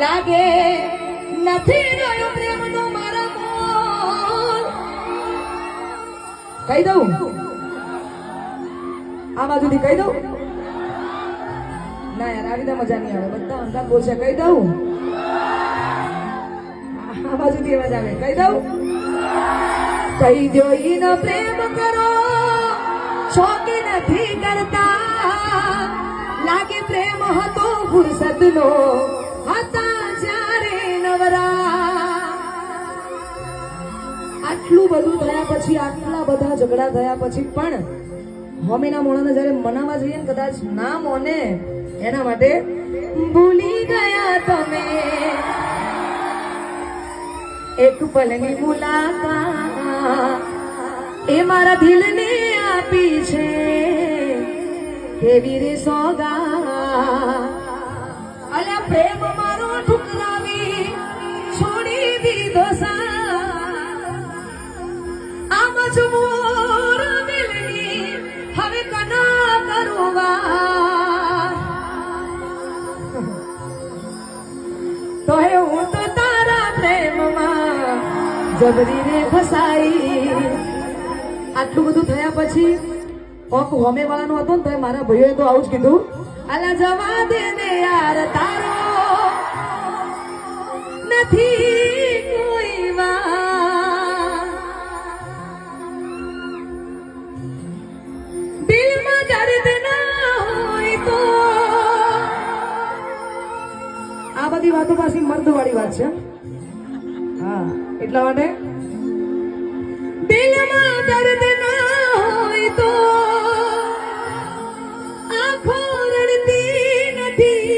લાગે નથી રહ્યો પ્રેમનો મારા મોલ. કહી દઉં આ બાજુથી કહી દઉં ના યાર આવી તો મજા નહીં આવે બધા અંદાજ બોલશે કહી દઉં આ બાજુથી અવાજ આવે કહી દઉં કહી દો ઈનો પ્રેમ કરો શોકી નથી કરતા લાગે પ્રેમ હતો ફુરસદનો હતા જ્યારે નવરા. આટલું બધું થયા પછી આટલા બધા ઝઘડા થયા પછી પણ હોમીના મોણાને જયારે મનાવા જઈએ ને કદાચ ના મોને એના માટે ભૂલી ગયા તમે એક પલની મુલાકાત એ મારા દિલને આપી છે કેવી રે સોગા. અલ્યા પ્રેમ મારો ઠુકરાવી છોડી દીધો સા આ મજબૂર દિલની હવે કના કરવા તો હે હું તો તારા પ્રેમમાં જબરી રે ફસાઈ. આટલું બધું થયા પછી ઓક હોમે વાળાનો હતો ને તો મારા ભાઈઓએ તો આવું જ કીધું અલા જવા દે ને યાર તારો નથી કોઈ વાર દિલમાં દર્દ ના હોય તો. આ બધી વાતો પાછી મર્દ વાળી વાત છે હા એટલા માટે દિલમાં દર્દ ના હોય તો આંખો રડતી નથી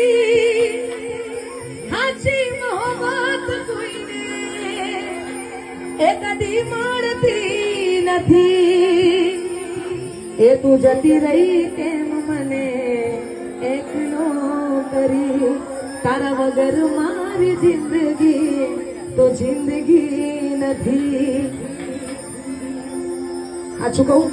સાચી મોહબ્બત કોઈને એ કદી મળતી નથી. એ તું જતી રહી કેમ મને એકલો કરી તારા વગર મારી જિંદગી તો જિંદગી નથી. આ શું કહું